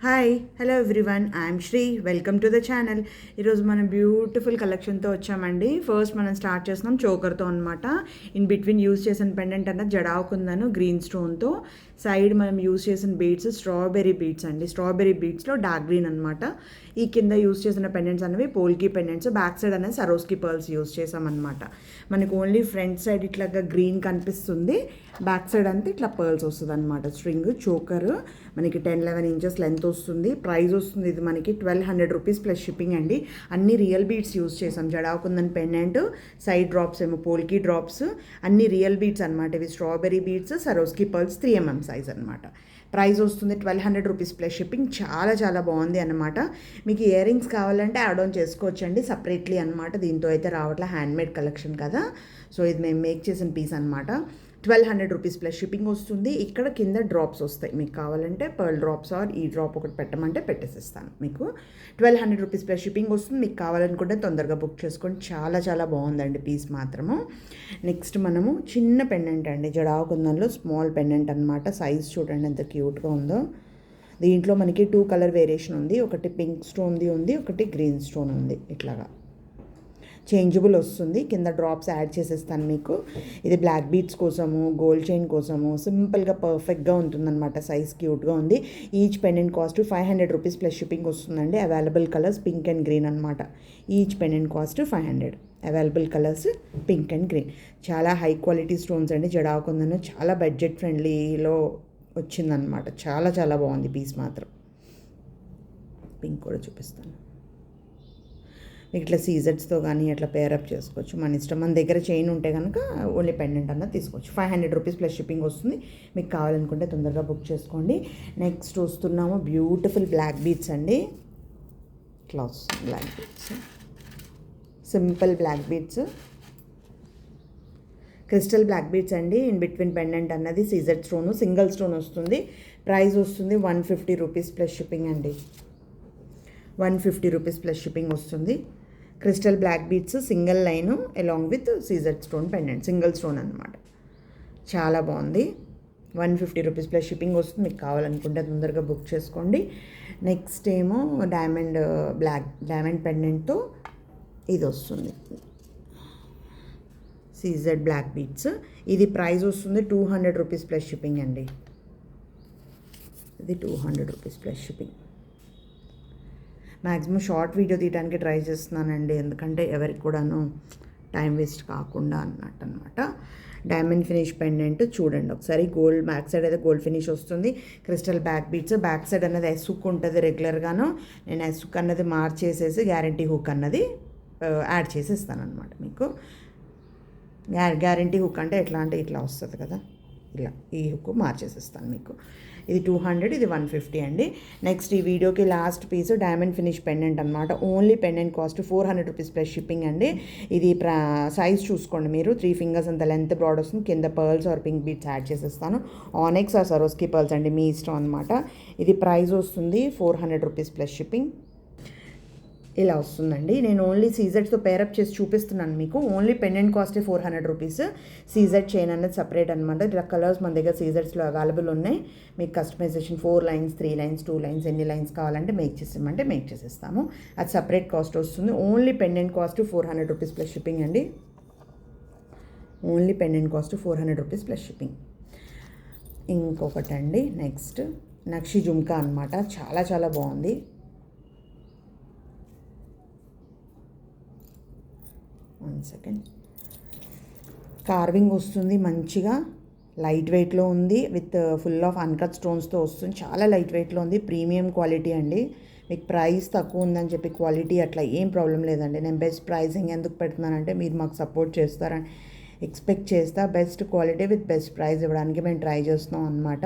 Hi hello everyone I'm Sri welcome to the channel. ఈరోజు మనం beautiful కలెక్షన్తో వచ్చామండి. ఫస్ట్ మనం స్టార్ట్ చేస్తున్నాం చోకర్తో అనమాట. ఇన్ బిట్వీన్ యూజ్ చేసిన పెండెంట్ అన్నది జడావుకుందాను గ్రీన్ స్టోన్తో. సైడ్ మనం యూజ్ చేసిన బీడ్స్ స్ట్రాబెర్రీ బీడ్స్ అండి. స్ట్రాబెర్రీ బీడ్స్లో డార్క్ గ్రీన్ అనమాట. ఈ కింద యూజ్ చేసిన పెండెంట్స్ అనేవి పోల్కీ పెండెంట్స్. బ్యాక్ సైడ్ అనేది సరోస్కి పర్ల్స్ యూజ్ చేసామన్నమాట. మనకు ఓన్లీ ఫ్రంట్ సైడ్ ఇట్లాగా గ్రీన్ కనిపిస్తుంది, బ్యాక్ సైడ్ అంతా ఇట్లా పర్ల్స్ వస్తుంది అనమాట. స్ట్రింగ్ చోకర్ మనకి 10-11 ఇంచెస్ లెంత్ వస్తుంది. ప్రైస్ వస్తుంది ఇది మనకి 1200 రూపీస్ ప్లస్ షిప్పింగ్ అండి. అన్ని రియల్ బీడ్స్ యూజ్ చేసాం. జడావుకుందని పెండెంట్, సైడ్ డ్రాప్స్ ఏమో పోల్కీ డ్రాప్స్, అన్ని రియల్ బీడ్స్ అనమాట. ఇవి strawberry beads, సరోస్కి pearls 3mm size అనమాట. ప్రైస్ వస్తుంది 1200 రూపీస్ ప్లస్ షిప్పింగ్. చాలా చాలా బాగుంది అనమాట. మీకు ఇయర్ రింగ్స్ కావాలంటే యాడ్ ఆన్ చేసుకోవచ్చండి సపరేట్లీ అనమాట. దీంతో అయితే రావట్లే, హ్యాండ్మేడ్ కలెక్షన్ కదా. సో ఇది మేము మేక్ చేసిన పీస్ అనమాట. 1200 రూపీస్ ప్లస్ షిప్పింగ్ వస్తుంది. ఇక్కడ కింద డ్రాప్స్ వస్తాయి. మీకు కావాలంటే పర్ల్ డ్రాప్స్ ఆర్ ఈ డ్రాప్ ఒకటి పెట్టమంటే పెట్టేసిస్తాను. మీకు 1200 రూపీస్ ప్లస్ షిప్పింగ్ వస్తుంది. మీకు కావాలనుకుంటే తొందరగా బుక్ చేసుకోండి. చాలా చాలా బాగుందండి పీస్ మాత్రము. నెక్స్ట్ మనము చిన్న పెండెంట్ అండి, జడావుకుందంలో స్మాల్ పెండెంట్ అనమాట. సైజ్ చూడండి ఎంత క్యూట్గా ఉందో. దీంట్లో మనకి 2 కలర్ వేరియేషన్ ఉంది. ఒకటి పింక్ స్టోన్ది ఉంది, ఒకటి గ్రీన్ స్టోన్ ఉంది. ఇట్లాగా చేంజబుల్ వస్తుంది. కింద డ్రాప్స్ యాడ్ చేసేస్తాను మీకు. ఇది బ్లాక్ బీడ్స్ కోసము, గోల్డ్ చైన్ కోసము సింపుల్గా పర్ఫెక్ట్గా ఉంటుందన్నమాట. సైజ్ క్యూట్గా ఉంది. Each pendant cost 500 rupees plus shipping వస్తుందండి. Available colours pink and green అనమాట. Each pendant cost 500. Available colours pink and green. చాలా హై క్వాలిటీ స్టోన్స్ అండి. జడావుకుందని చాలా బడ్జెట్ ఫ్రెండ్లీలో వచ్చిందనమాట. చాలా చాలా బాగుంది పీస్ మాత్రం. పింక్ కూడా చూపిస్తాను మీకు. ఇట్లా సీజెట్స్తో కానీ అట్లా పేరప్ చేసుకోవచ్చు, మన ఇష్టం. మన దగ్గర చైన్ ఉంటే కనుక ఓన్లీ పెండెంట్ అన్నది తీసుకోవచ్చు. 500 రూపీస్ ప్లస్ షిప్పింగ్ వస్తుంది. మీకు కావాలనుకుంటే తొందరగా బుక్ చేసుకోండి. నెక్స్ట్ వస్తున్నాము బ్యూటిఫుల్ బ్లాక్ బీడ్స్ అండి. ఇట్లా వస్తుంది black beads, simple black beads, crystal black beads అండి. ఇన్ బిట్వీన్ పెండెంట్ అన్నది సీజెడ్ స్టోను, సింగిల్ స్టోన్ వస్తుంది. ప్రైస్ వస్తుంది 150 రూపీస్ ప్లస్ షిప్పింగ్ అండి. 150 రూపీస్ ప్లస్ షిప్పింగ్ వస్తుంది. Crystal black beads single line along with CZ stone pendant, single stone అనమాట. చాలా బాగుంది. 150 rupees plus shipping వస్తుంది. మీకు కావాలనుకుంటే తొందరగా బుక్ చేసుకోండి. నెక్స్ట్ ఏమో డైమండ్ పెండెంట్తో ఇది వస్తుంది, సీజెడ్ బ్లాక్ బీడ్స్. ఇది ప్రైస్ వస్తుంది 200 రూపీస్ ప్లస్ షిప్పింగ్ అండి. ఇది 200 rupees plus shipping. Maximum short video తీయడానికి ట్రై చేస్తున్నానండి, ఎందుకంటే ఎవరికి కూడాను టైం వేస్ట్ కాకుండా అన్నట్టు అనమాట. డైమండ్ ఫినిష్ పెండెంట్ చూడండి ఒకసారి. గోల్డ్ బ్యాక్ సైడ్ అయితే గోల్డ్ ఫినిష్ వస్తుంది. Crystal back beads. Back side అన్నది ఎస్ హుక్ ఉంటుంది రెగ్యులర్గాను. నేను ఎస్ హుక్ అన్నది మార్చేసేసి గ్యారంటీ హుక్ అన్నది యాడ్ చేసేస్తాను అనమాట మీకు. గ్యారంటీ హుక్ అంటే ఎట్లా అంటే ఇట్లా వస్తుంది కదా, ఇలా ఈ హుక్ మార్చేసేస్తాను మీకు. ఇది 200, ఇది 150 అండి. నెక్స్ట్ ఈ వీడియోకి last piece diamond finish pendant అనమాట. Only pendant cost 400 rupees plus shipping అండి. ఇది సైజ్ చూసుకోండి మీరు. 3 ఫింగర్స్ అంత లెంత్ బ్రాడ్ వస్తుంది. కింద pearls or pink beads add చేసేస్తాను. ఆనెక్స్ ఆర్ సరోస్కి పర్ల్స్ అండి, మీ ఇష్టం అనమాట. ఇది ప్రైస్ వస్తుంది 400 రూపీస్ ప్లస్ షిప్పింగ్. ఇలా వస్తుందండి. నేను ఓన్లీ సీజెడ్స్తో పేరప్ చేసి చూపిస్తున్నాను మీకు. ఓన్లీ పెండెంట్ కాస్టే 400 రూపీస్. సీజెడ్ చైన్ అనేది సపరేట్ అనమాట. ఇలా కలర్స్ మన దగ్గర సీజెడ్స్లో అవైలబుల్ ఉన్నాయి. మీకు కస్టమైజేషన్ 4 లైన్స్, 3 లైన్స్, 2 లైన్స్, ఎన్ని లైన్స్ కావాలంటే మేక్ చేసామంటే మేక్ చేసేస్తాము. అది సపరేట్ కాస్ట్ వస్తుంది. Only pendant cost 400 rupees plus shipping అండి. Only pendant cost 400 rupees plus shipping. ఇంకొకటండి నెక్స్ట్ నక్షి జుమ్కా అనమాట. చాలా చాలా బాగుంది. One second. కార్వింగ్ వస్తుంది మంచిగా, లైట్ వెయిట్లో ఉంది. విత్ ఫుల్ ఆఫ్ అన్కట్ స్టోన్స్తో వస్తుంది. చాలా లైట్ వెయిట్లో ఉంది. ప్రీమియం క్వాలిటీ అండి. మీకు ప్రైస్ తక్కువ ఉందని చెప్పి క్వాలిటీ అట్లా ఏం ప్రాబ్లం లేదండి. నేను బెస్ట్ ప్రైసింగ్ ఎందుకు పెడుతున్నానంటే మీరు మాకు సపోర్ట్ చేస్తారని ఎక్స్పెక్ట్ చేస్తా. Best quality with best price ఇవ్వడానికి మేము ట్రై చేస్తున్నాం అనమాట.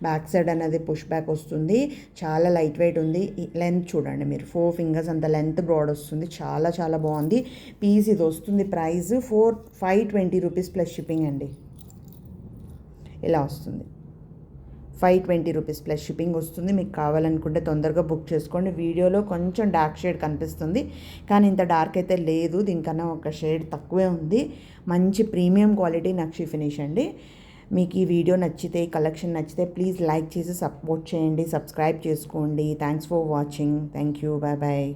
బ్యాక్ సైడ్ అనేది పుష్ బ్యాక్ వస్తుంది. చాలా లైట్ వెయిట్ ఉంది. లెంత్ చూడండి మీరు, 4 ఫింగర్స్ అంత లెంత్ బ్రాడ్ వస్తుంది. చాలా చాలా బాగుంది పీస్. ఇది వస్తుంది ప్రైస్ 520 రూపీస్ ప్లస్ షిప్పింగ్ అండి. ఇలా వస్తుంది 520 రూపీస్ ప్లస్ షిప్పింగ్ వస్తుంది. మీకు కావాలనుకుంటే తొందరగా బుక్ చేసుకోండి. వీడియోలో కొంచెం డార్క్ షేడ్ కనిపిస్తుంది, కానీ ఇంత డార్క్ అయితే లేదు. దీనికన్నా ఒక షేడ్ తక్కువే ఉంది. మంచి ప్రీమియం క్వాలిటీ నక్షి ఫినిష్ అండి. మీకు ఈ వీడియో నచ్చితే, కలెక్షన్ నచ్చితే ప్లీజ్ లైక్ చేసి సపోర్ట్ చేయండి, సబ్స్క్రైబ్ చేసుకోండి. Thanks for watching. Thank you. Bye bye.